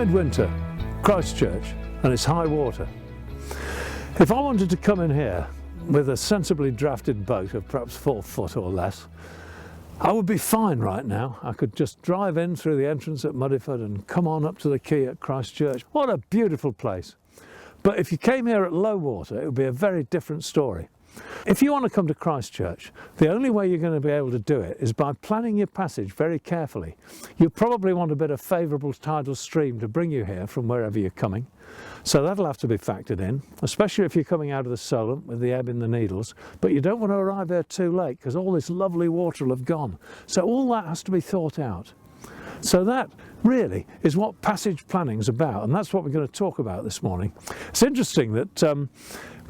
midwinter, Christchurch, and it's high water. If I wanted to come in here with a sensibly drafted boat of perhaps 4 foot or less, I would be fine right now. I could just drive in through the entrance at Muddyford and come on up to the quay at Christchurch. What a beautiful place. But if you came here at low water, it would be a very different story. If you want to come to Christchurch, the only way you're going to be able to do it is by planning your passage very carefully. You probably want a bit of favourable tidal stream to bring you here from wherever you're coming. So that'll have to be factored in, especially if you're coming out of the Solent with the ebb in the Needles. But you don't want to arrive there too late because all this lovely water will have gone. So all that has to be thought out. So that really is what passage planning is about, and that's what we're going to talk about this morning. It's interesting that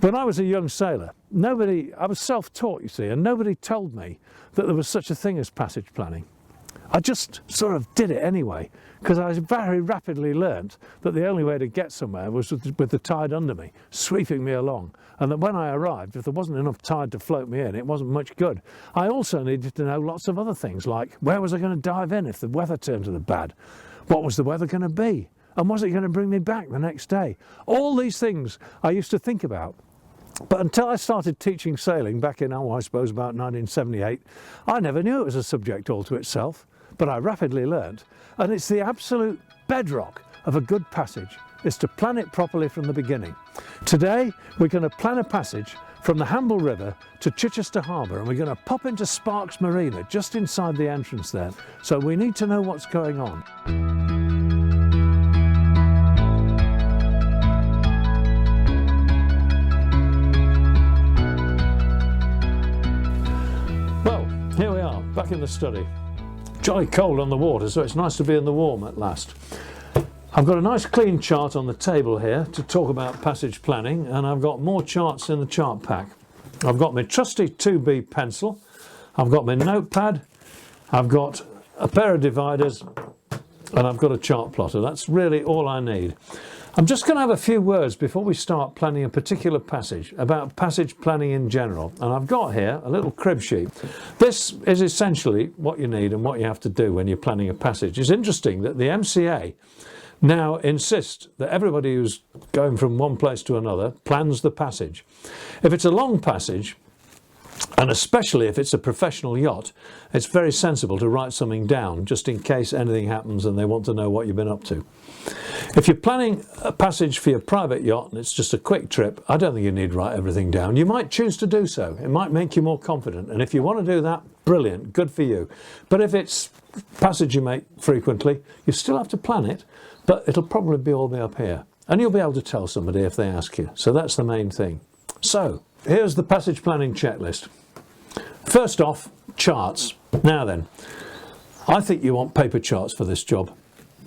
when I was a young sailor, I was self-taught, you see, and nobody told me that there was such a thing as passage planning. I just sort of did it anyway, because I very rapidly learnt that the only way to get somewhere was with the tide under me, sweeping me along, and that when I arrived, if there wasn't enough tide to float me in, it wasn't much good. I also needed to know lots of other things, like where was I going to dive in if the weather turned to the bad? What was the weather going to be? And was it going to bring me back the next day? All these things I used to think about. But until I started teaching sailing back in, I suppose, about 1978, I never knew it was a subject all to itself. But I rapidly learnt, and it's the absolute bedrock of a good passage, is to plan it properly from the beginning. Today, we're going to plan a passage from the Hamble River to Chichester Harbour, and we're going to pop into Sparks Marina, just inside the entrance there. So we need to know what's going on. Well, here we are, back in the study. Jolly cold on the water, so it's nice to be in the warm at last. I've got a nice clean chart on the table here to talk about passage planning, and I've got more charts in the chart pack. I've got my trusty 2B pencil, I've got my notepad, I've got a pair of dividers, and I've got a chart plotter. That's really all I need. I'm just going to have a few words before we start planning a particular passage about passage planning in general, and I've got here a little crib sheet. This is essentially what you need and what you have to do when you're planning a passage. It's interesting that the MCA now insist that everybody who's going from one place to another plans the passage. If it's a long passage, and especially if it's a professional yacht, it's very sensible to write something down just in case anything happens and they want to know what you've been up to. If you're planning a passage for your private yacht and it's just a quick trip, I don't think you need to write everything down. You might choose to do so. It might make you more confident, and if you want to do that, brilliant, good for you. But if it's a passage you make frequently, you still have to plan it, but it'll probably all be up here. And you'll be able to tell somebody if they ask you. So that's the main thing. So here's the passage planning checklist. First off, charts. Now then, I think you want paper charts for this job.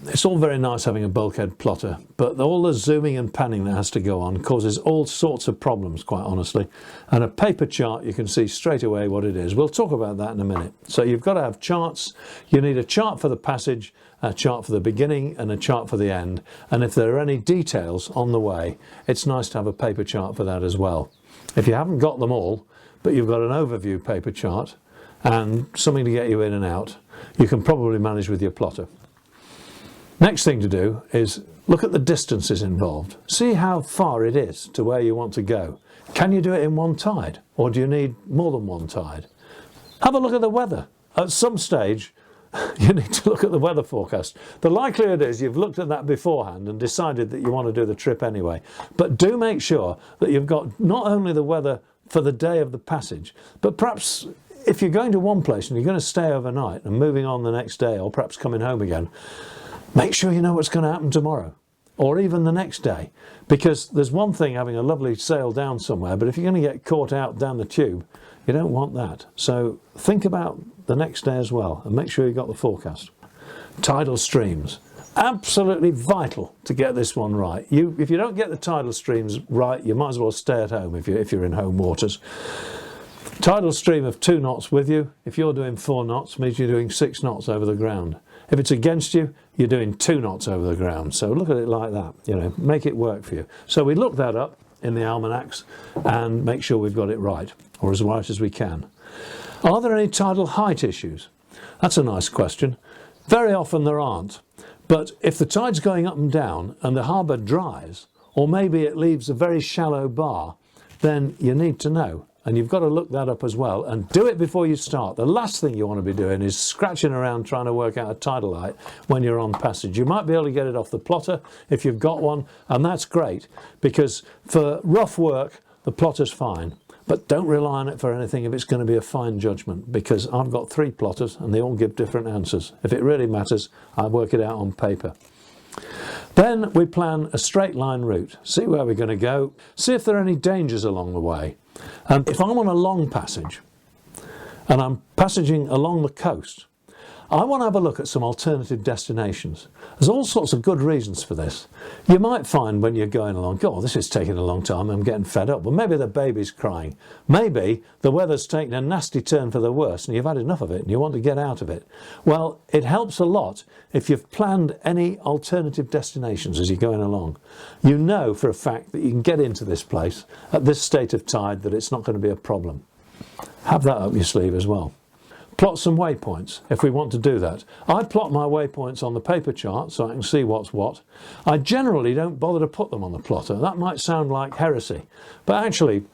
It's all very nice having a bulkhead plotter, but all the zooming and panning that has to go on causes all sorts of problems, quite honestly. And a paper chart, you can see straight away what it is. We'll talk about that in a minute. So you've got to have charts. You need a chart for the passage, a chart for the beginning, and a chart for the end. And if there are any details on the way, it's nice to have a paper chart for that as well. If you haven't got them all, but you've got an overview paper chart and something to get you in and out, you can probably manage with your plotter. Next thing to do is look at the distances involved. See how far it is to where you want to go. Can you do it in one tide, or do you need more than one tide? Have a look at the weather. At some stage, you need to look at the weather forecast. The likelihood is you've looked at that beforehand and decided that you want to do the trip anyway. But do make sure that you've got not only the weather for the day of the passage, but perhaps if you're going to one place and you're going to stay overnight and moving on the next day, or perhaps coming home again, make sure you know what's going to happen tomorrow or even the next day, because there's one thing having a lovely sail down somewhere, but if you're going to get caught out down the tube, you don't want that. So think about the next day as well and make sure you've got the forecast. Tidal streams. Absolutely vital to get this one right. If you don't get the tidal streams right, you might as well stay at home if you're in home waters. Tidal stream of 2 knots with you. If you're doing 4 knots, means you're doing 6 knots over the ground. If it's against you, you're doing 2 knots over the ground. So look at it like that, make it work for you. So we look that up in the almanacs and make sure we've got it right, or as right as we can. Are there any tidal height issues? That's a nice question. Very often there aren't. But if the tide's going up and down and the harbour dries, or maybe it leaves a very shallow bar, then you need to know. And you've got to look that up as well, and do it before you start. The last thing you want to be doing is scratching around trying to work out a tidal height when you're on passage. You might be able to get it off the plotter if you've got one, and that's great, because for rough work the plotter's fine, but don't rely on it for anything if it's going to be a fine judgment, because I've got 3 plotters and they all give different answers. If it really matters, I work it out on paper. Then we plan a straight line route, see where we're going to go, see if there are any dangers along the way. And if I'm on a long passage and I'm passaging along the coast, I want to have a look at some alternative destinations. There's all sorts of good reasons for this. You might find when you're going along, oh, this is taking a long time, I'm getting fed up. Well, maybe the baby's crying. Maybe the weather's taken a nasty turn for the worse and you've had enough of it and you want to get out of it. Well, it helps a lot if you've planned any alternative destinations as you're going along. You know for a fact that you can get into this place at this state of tide, that it's not going to be a problem. Have that up your sleeve as well. Plot some waypoints if we want to do that. I plot my waypoints on the paper chart so I can see what's what. I generally don't bother to put them on the plotter. That might sound like heresy, but actually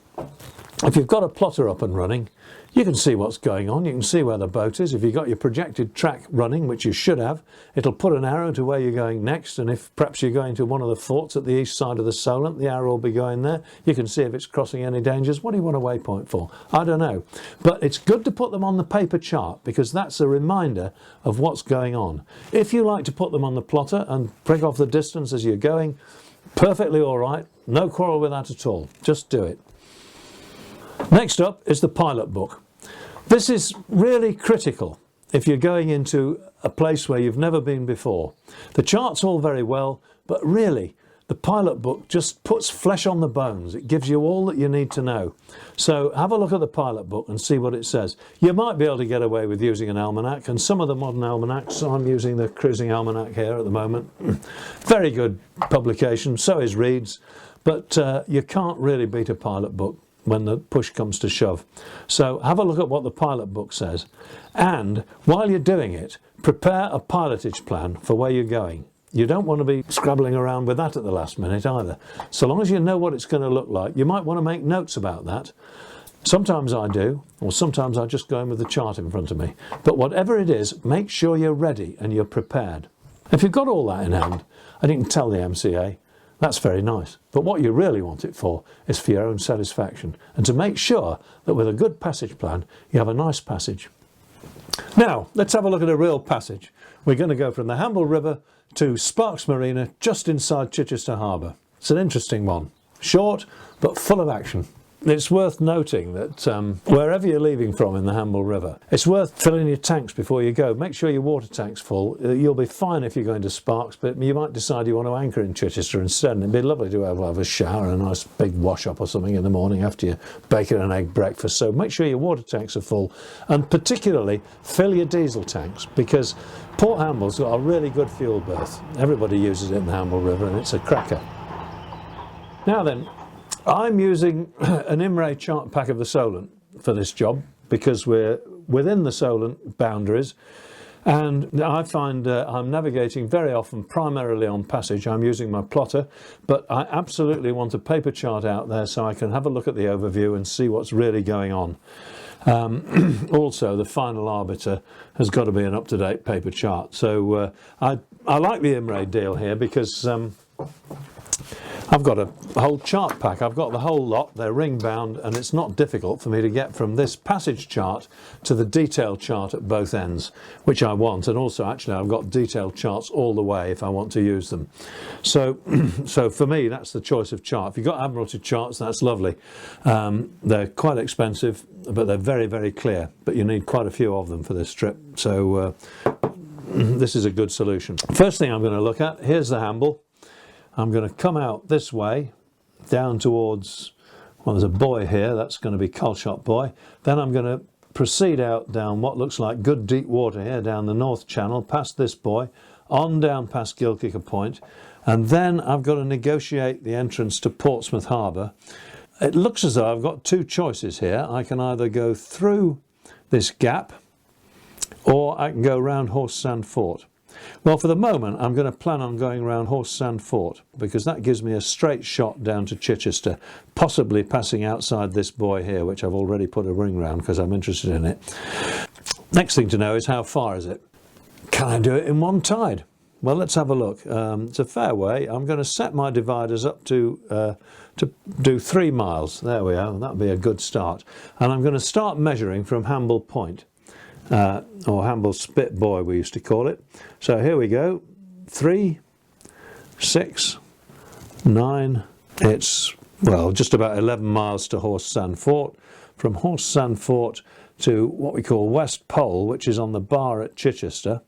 if you've got a plotter up and running, you can see what's going on, you can see where the boat is. If you've got your projected track running, which you should have, it'll put an arrow to where you're going next, and if perhaps you're going to one of the forts at the east side of the Solent, the arrow will be going there. You can see if it's crossing any dangers. What do you want a waypoint for? I don't know. But it's good to put them on the paper chart, because that's a reminder of what's going on. If you like to put them on the plotter and break off the distance as you're going, perfectly all right. No quarrel with that at all. Just do it. Next up is the pilot book. This is really critical if you're going into a place where you've never been before. The chart's all very well, but really the pilot book just puts flesh on the bones. It gives you all that you need to know. So have a look at the pilot book and see what it says. You might be able to get away with using an almanac, and some of the modern almanacs, I'm using the Cruising Almanac here at the moment. Very good publication, so is Reed's, but you can't really beat a pilot book when the push comes to shove. So have a look at what the pilot book says, and while you're doing it, prepare a pilotage plan for where you're going. You don't want to be scrabbling around with that at the last minute either. So long as you know what it's going to look like, you might want to make notes about that. Sometimes I do, or sometimes I just go in with the chart in front of me. But whatever it is, make sure you're ready and you're prepared. If you've got all that in hand, and you can tell the MCA, that's very nice. But what you really want it for is for your own satisfaction, and to make sure that with a good passage plan, you have a nice passage. Now, let's have a look at a real passage. We're going to go from the Hamble River to Sparks Marina, just inside Chichester Harbour. It's an interesting one. Short, but full of action. It's worth noting that wherever you're leaving from in the Hamble River, it's worth filling your tanks before you go. Make sure your water tank's full. You'll be fine if you're going to Sparks, but you might decide you want to anchor in Chichester instead, and it'd be lovely to have a shower and a nice big wash up or something in the morning after your bacon and egg breakfast. So make sure your water tanks are full, and particularly fill your diesel tanks, because Port Hamble's got a really good fuel berth. Everybody uses it in the Hamble River, and it's a cracker. Now then, I'm using an IMRE chart pack of the Solent for this job, because we're within the Solent boundaries, and I find I'm navigating very often primarily on passage. I'm using my plotter, but I absolutely want a paper chart out there so I can have a look at the overview and see what's really going on. Also, the final arbiter has got to be an up-to-date paper chart. So I like the IMRE deal here, because I've got a whole chart pack. I've got the whole lot. They're ring bound, and it's not difficult for me to get from this passage chart to the detailed chart at both ends, which I want. And also, actually, I've got detailed charts all the way if I want to use them. So for me, that's the choice of chart. If you've got Admiralty charts, that's lovely. They're quite expensive, but they're very, very clear. But you need quite a few of them for this trip. So this is a good solution. First thing I'm going to look at, here's the Hamble. I'm going to come out this way, down towards, well, there's a buoy here, that's going to be Colshot Buoy. Then I'm going to proceed out down what looks like good deep water here, down the North Channel, past this buoy, on down past Gilkicker Point, and then I've got to negotiate the entrance to Portsmouth Harbour. It looks as though I've got two choices here. I can either go through this gap, or I can go round Horse Sand Fort. Well, for the moment I'm going to plan on going around Horse Sand Fort, because that gives me a straight shot down to Chichester, possibly passing outside this buoy here, which I've already put a ring round because I'm interested in it. Next thing to know is how far is it? Can I do it in one tide? Well, let's have a look. It's a fair way. I'm going to set my dividers up to do 3 miles. There we are. That'll be a good start. And I'm going to start measuring from Hamble Point, or Hamble Spit Buoy we used to call it. So here we go. 3, 6, 9. It's, well, just about 11 miles to Horse Sand Fort. From Horse Sand Fort to what we call West Pole, which is on the bar at Chichester,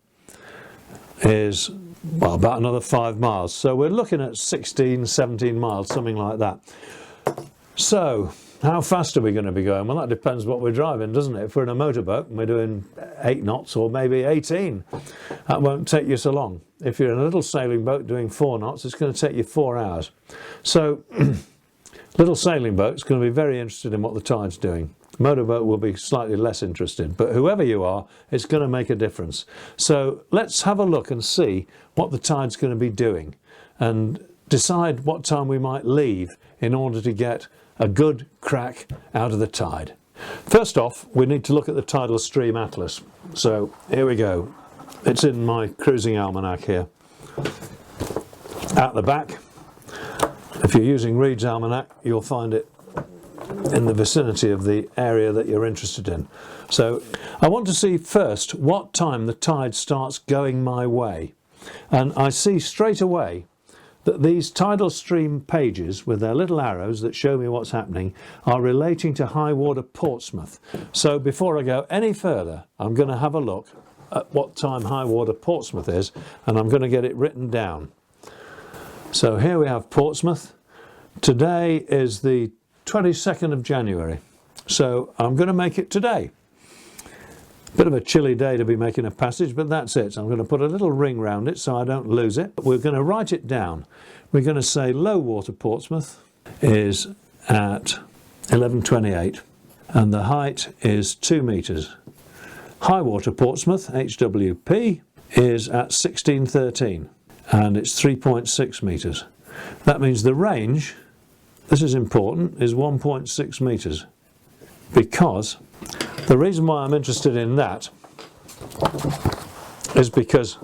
is, well, about another 5 miles. So we're looking at 16, 17 miles, something like that. So how fast are we going to be going? Well, that depends what we're driving, doesn't it? If we're in a motorboat and we're doing 8 knots or maybe 18, that won't take you so long. If you're in a little sailing boat doing 4 knots, it's going to take you 4 hours. So little sailing boat's going to be very interested in what the tide's doing. Motorboat will be slightly less interested, but whoever you are, it's going to make a difference. So let's have a look and see what the tide's going to be doing and decide what time we might leave in order to get a good crack out of the tide. First off, we need to look at the tidal stream atlas. So here we go. It's in my cruising almanac here. At the back, if you're using Reed's almanac, you'll find it in the vicinity of the area that you're interested in. So I want to see first what time the tide starts going my way, and I see straight away that these tidal stream pages with their little arrows that show me what's happening are relating to high water Portsmouth. So before I go any further, I'm going to have a look at what time high water Portsmouth is, and I'm going to get it written down. So here we have Portsmouth. Today is the 22nd of January, so I'm going to make it today. Bit of a chilly day to be making a passage, but that's it. So I'm going to put a little ring round it so I don't lose it. We're going to write it down. We're going to say low water Portsmouth is at 11:28 and the height is 2 metres. High water Portsmouth, HWP, is at 16:13 and it's 3.6 metres. That means the range, this is important, is 1.6 metres, because the reason why I'm interested in that is because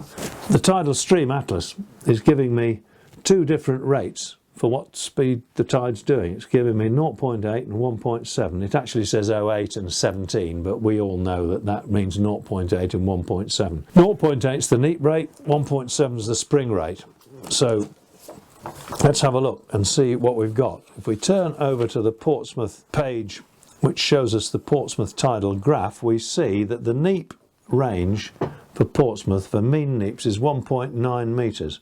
the tidal stream atlas is giving me 2 different rates for what speed the tide's doing. It's giving me 0.8 and 1.7. It actually says 0.8 and 17, but we all know that that means 0.8 and 1.7. 0.8 is the neap rate, 1.7 is the spring rate. So let's have a look and see what we've got. If we turn over to the Portsmouth page, which shows us the Portsmouth tidal graph, we see that the neap range for Portsmouth for mean neaps is 1.9 metres.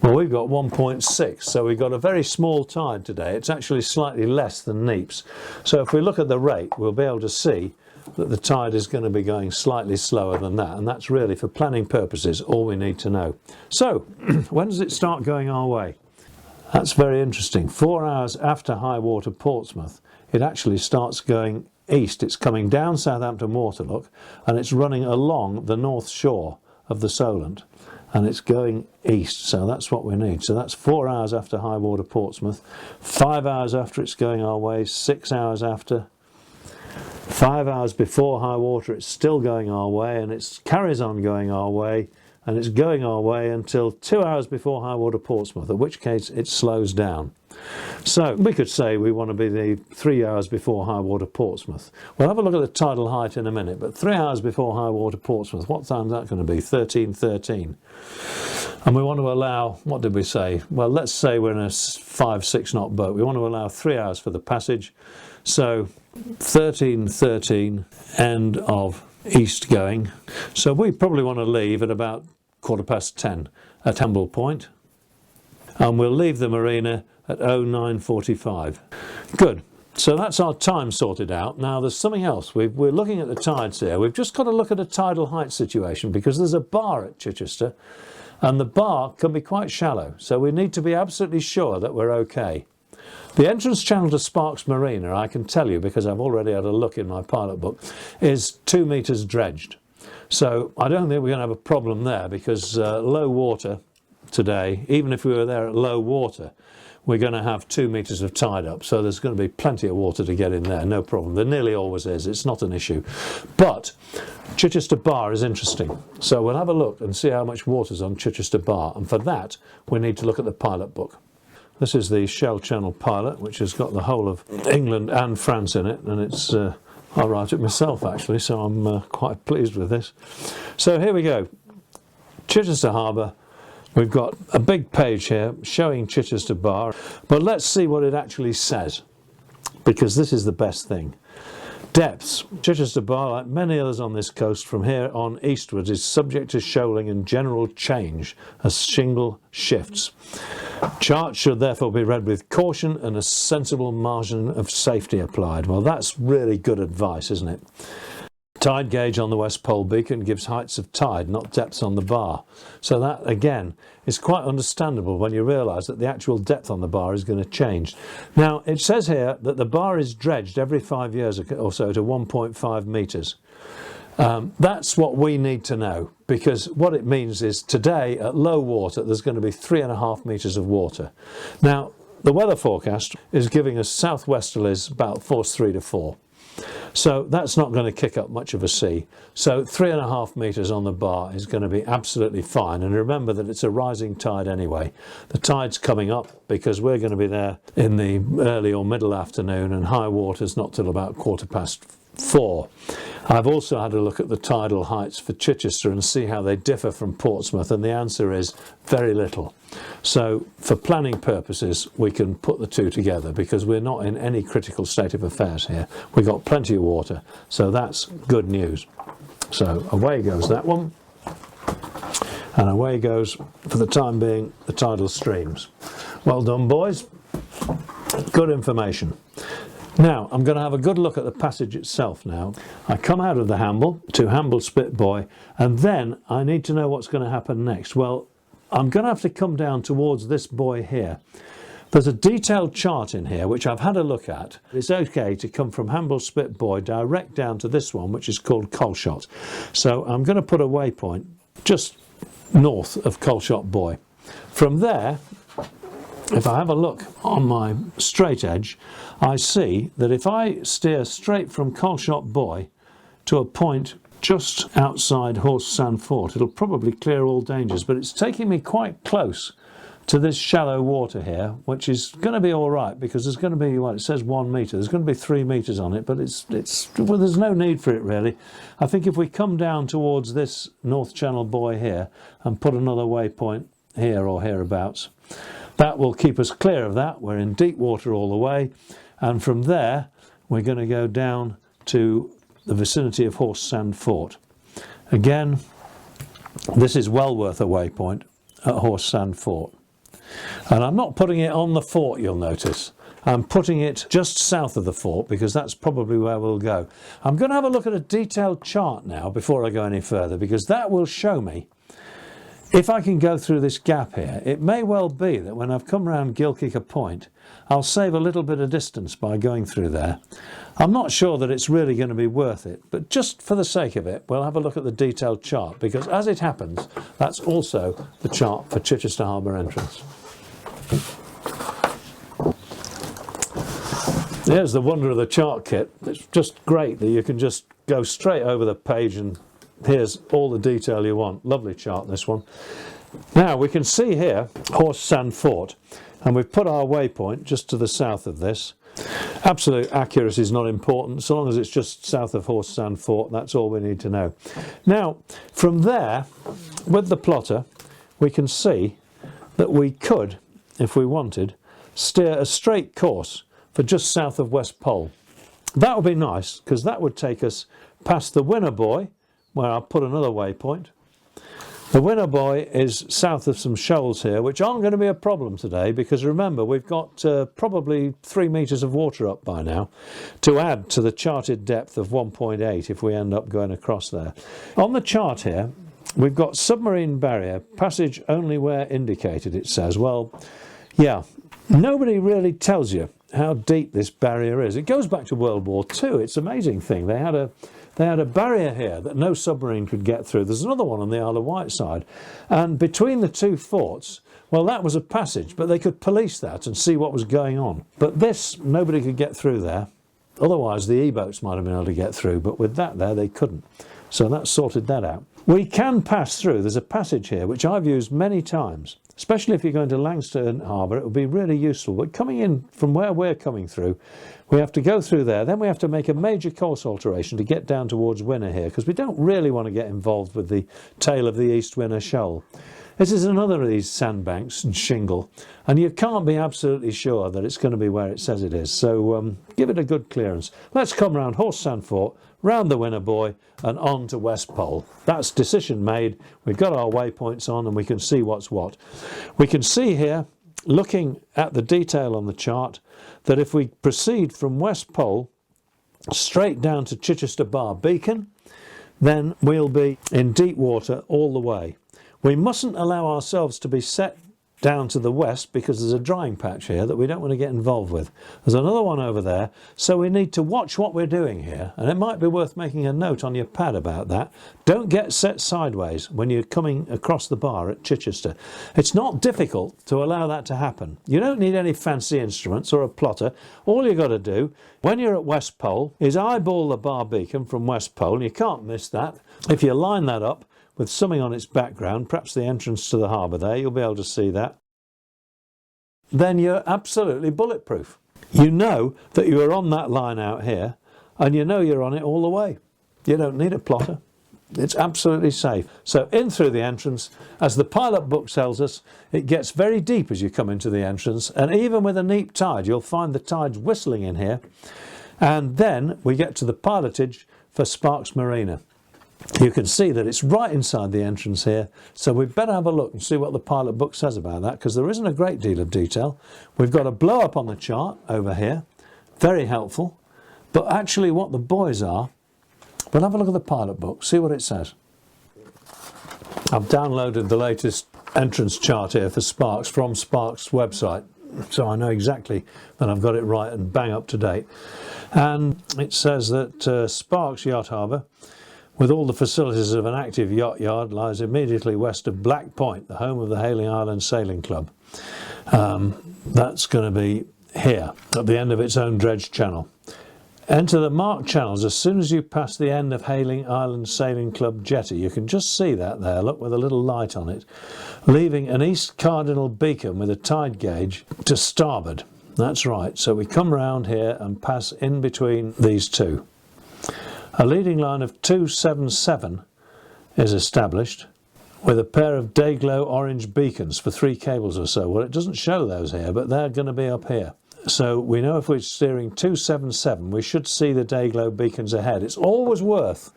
Well, we've got 1.6, so we've got a very small tide today. It's actually slightly less than neaps. So if we look at the rate, we'll be able to see that the tide is going to be going slightly slower than that, and that's really, for planning purposes, all we need to know. So when does it start going our way? That's very interesting. 4 hours after high water Portsmouth, it actually starts going east. It's coming down Southampton Waterlook and it's running along the north shore of the Solent and it's going east. So that's what we need. So that's 4 hours after high water Portsmouth, 5 hours after it's going our way, 6 hours after, 5 hours before high water it's still going our way, and it carries on going our way, and it's going our way until 2 hours before high water Portsmouth, at which case it slows down. So we could say we want to be the 3 hours before high water Portsmouth. We'll have a look at the tidal height in a minute, but 3 hours before high water Portsmouth, what time is that going to be? 13:13. And we want to allow, what did we say? Well, let's say we're in a 5-6 knot boat. We want to allow 3 hours for the passage. So 13:13, end of east going. So we probably want to leave at about 10:15 at Hamble Point, and we'll leave the marina at 09:45. Good. So that's our time sorted out. Now there's something else. We're looking at the tides here. We've just got to look at a tidal height situation, because there's a bar at Chichester and the bar can be quite shallow, so we need to be absolutely sure that we're okay. The entrance channel to Sparks Marina, I can tell you because I've already had a look in my pilot book, is 2 metres dredged. So I don't think we're going to have a problem there, because low water today, even if we were there at low water, we're going to have 2 meters of tide up, so there's going to be plenty of water to get in there, no problem. There nearly always is, it's not an issue. But Chichester Bar is interesting, so we'll have a look and see how much water's on Chichester Bar, and for that we need to look at the pilot book. This is the Shell Channel pilot, which has got the whole of England and France in it, and it's I write it myself actually, so I'm quite pleased with this. So here we go, Chichester Harbour. We've got a big page here showing Chichester Bar, but let's see what it actually says, because this is the best thing. Depths. Chichester Bar, like many others on this coast from here on eastwards, is subject to shoaling and general change as shingle shifts. Charts should therefore be read with caution and a sensible margin of safety applied. Well, that's really good advice, isn't it? Tide gauge on the West Pole beacon gives heights of tide, not depths on the bar. So that, again, is quite understandable when you realise that the actual depth on the bar is going to change. Now, it says here that the bar is dredged every 5 years or so to 1.5 metres. That's what we need to know, because what it means is today at low water there's going to be 3.5 metres of water. Now, the weather forecast is giving us southwesterlies about force 3 to 4. So that's not going to kick up much of a sea. So 3.5 metres on the bar is going to be absolutely fine. And remember that it's a rising tide anyway. The tide's coming up because we're going to be there in the early or middle afternoon, and high water's not till about 4:15. I've also had a look at the tidal heights for Chichester and see how they differ from Portsmouth, and the answer is very little. So for planning purposes we can put the two together, because we're not in any critical state of affairs here. We've got plenty of water, so that's good news. So away goes that one, and away goes, for the time being, the tidal streams. Well done, boys, good information. Now, I'm going to have a good look at the passage itself now. I come out of the Hamble to Hamble Spit Buoy, and then I need to know what's going to happen next. Well, I'm going to have to come down towards this buoy here. There's a detailed chart in here which I've had a look at. It's okay to come from Hamble Spit Buoy direct down to this one, which is called Colshot. So I'm going to put a waypoint just north of Colshot Buoy. From there, if I have a look on my straight edge, I see that if I steer straight from Colshot Buoy to a point just outside Horse Sand Fort, it'll probably clear all dangers, but it's taking me quite close to this shallow water here, which is going to be all right, because there's going to be, well, it says 1 metre, there's going to be 3 metres on it, but well, there's no need for it really. I think if we come down towards this North Channel buoy here and put another waypoint here or hereabouts, that will keep us clear of that. We're in deep water all the way, and from there we're going to go down to the vicinity of Horse Sand Fort. Again, this is well worth a waypoint at Horse Sand Fort. And I'm not putting it on the fort, you'll notice. I'm putting it just south of the fort, because that's probably where we'll go. I'm going to have a look at a detailed chart now before I go any further, because that will show me if I can go through this gap here. It may well be that when I've come round Gilkicker Point, I'll save a little bit of distance by going through there. I'm not sure that it's really going to be worth it, but just for the sake of it, we'll have a look at the detailed chart, because as it happens, that's also the chart for Chichester Harbour entrance. Here's the wonder of the chart kit. It's just great that you can just go straight over the page and here's all the detail you want. Lovely chart, this one. Now we can see here Horse Sand Fort, and we've put our waypoint just to the south of this. Absolute accuracy is not important, so long as it's just south of Horse Sand Fort, that's all we need to know. Now from there, with the plotter, we can see that we could, if we wanted, steer a straight course for just south of West Pole. That would be nice, because that would take us past the Winner Buoy, where I'll put another waypoint. The Winner Buoy is south of some shoals here, which aren't going to be a problem today, because remember, we've got probably 3 metres of water up by now, to add to the charted depth of 1.8 if we end up going across there. On the chart here, we've got submarine barrier, passage only where indicated, it says. Well, yeah, nobody really tells you how deep this barrier is. It goes back to World War II. It's an amazing thing. They had a barrier here that no submarine could get through. There's another one on the Isle of Wight side. And between the two forts, well, that was a passage, but they could police that and see what was going on. But this, nobody could get through there. Otherwise, the E-boats might have been able to get through, but with that there, they couldn't. So that sorted that out. We can pass through. There's a passage here, which I've used many times, especially if you're going to Langstone Harbour. It would be really useful. But coming in from where we're coming through, we have to go through there. Then we have to make a major course alteration to get down towards Winner here, because we don't really want to get involved with the tail of the East Winner Shoal. This is another of these sandbanks and shingle, and you can't be absolutely sure that it's going to be where it says it is. So give it a good clearance. Let's come round Horse Sand Fort, round the Winner Buoy and on to West Pole. That's decision made. We've got our waypoints on and we can see what's what. We can see here, looking at the detail on the chart, that if we proceed from West Pole straight down to Chichester Bar Beacon, then we'll be in deep water all the way. We mustn't allow ourselves to be set down to the west because there's a drying patch here that we don't want to get involved with. There's another one over there, so we need to watch what we're doing here, and it might be worth making a note on your pad about that. Don't get set sideways when you're coming across the bar at Chichester. It's not difficult to allow that to happen. You don't need any fancy instruments or a plotter. All you've got to do when you're at West Pole is eyeball the bar beacon from West Pole, and you can't miss that. If you line that up with something on its background, perhaps the entrance to the harbour there, you'll be able to see that, then you're absolutely bulletproof. You know that you are on that line out here, and you know you're on it all the way. You don't need a plotter. It's absolutely safe. So in through the entrance, as the pilot book tells us, it gets very deep as you come into the entrance, and even with a neap tide, you'll find the tides whistling in here. And then we get to the pilotage for Sparks Marina. You can see that it's right inside the entrance here, so we'd better have a look and see what the pilot book says about that, because there isn't a great deal of detail. We've got a blow up on the chart over here, very helpful, but actually what the buoys are, we'll have a look at the pilot book, see what it says. I've downloaded the latest entrance chart here for Sparks from Sparks' website, so I know exactly that I've got it right and bang up to date. And it says that Sparks Yacht Harbour, with all the facilities of an active yacht yard, lies immediately west of Black Point, the home of the Hayling Island Sailing Club. That's going to be here, at the end of its own dredge channel. Enter the marked channels as soon as you pass the end of Hayling Island Sailing Club jetty. You can just see that there, look, with a little light on it, leaving an east cardinal beacon with a tide gauge to starboard. That's right, so we come round here and pass in between these two. A leading line of 277 is established with a pair of day-glow orange beacons for 3 cables or so. Well, it doesn't show those here, but they're going to be up here. So we know if we're steering 277, we should see the day-glow beacons ahead. It's always worth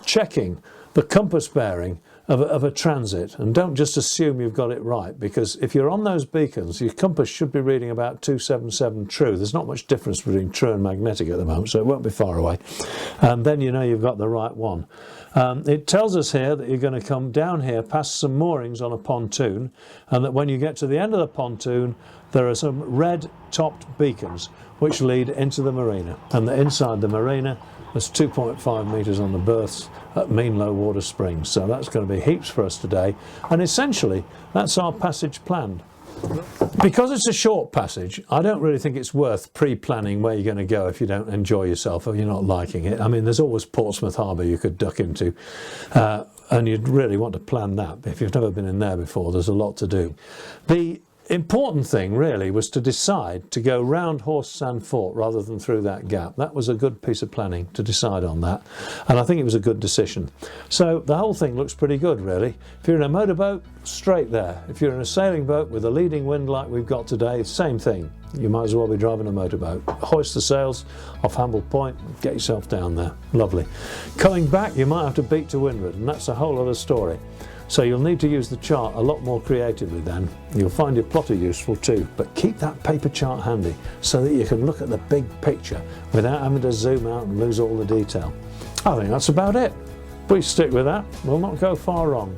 checking the compass bearing of a transit, and don't just assume you've got it right, because if you're on those beacons, your compass should be reading about 277 true. There's not much difference between true and magnetic at the moment, so it won't be far away, and then you know you've got the right one. It tells us here that you're going to come down here past some moorings on a pontoon, and that when you get to the end of the pontoon there are some red topped beacons which lead into the marina, and inside the marina there's 2.5 metres on the berths at mean low water springs. So that's going to be heaps for us today, and essentially that's our passage planned. Because it's a short passage, I don't really think it's worth pre-planning where you're going to go if you don't enjoy yourself or you're not liking it. I mean, there's always Portsmouth Harbour you could duck into, and you'd really want to plan that. If you've never been in there before, there's a lot to do. The important thing really was to decide to go round Horse Sand Fort rather than through that gap. That was a good piece of planning to decide on that, and I think it was a good decision. So the whole thing looks pretty good really. If you're in a motorboat, straight there. If you're in a sailing boat with a leading wind like we've got today, same thing. You might as well be driving a motorboat. Hoist the sails off Hamble Point, get yourself down there. Lovely. Coming back you might have to beat to windward, and that's a whole other story. So you'll need to use the chart a lot more creatively then. You'll find your plotter useful too, but keep that paper chart handy so that you can look at the big picture without having to zoom out and lose all the detail. I think that's about it. If we stick with that, we'll not go far wrong.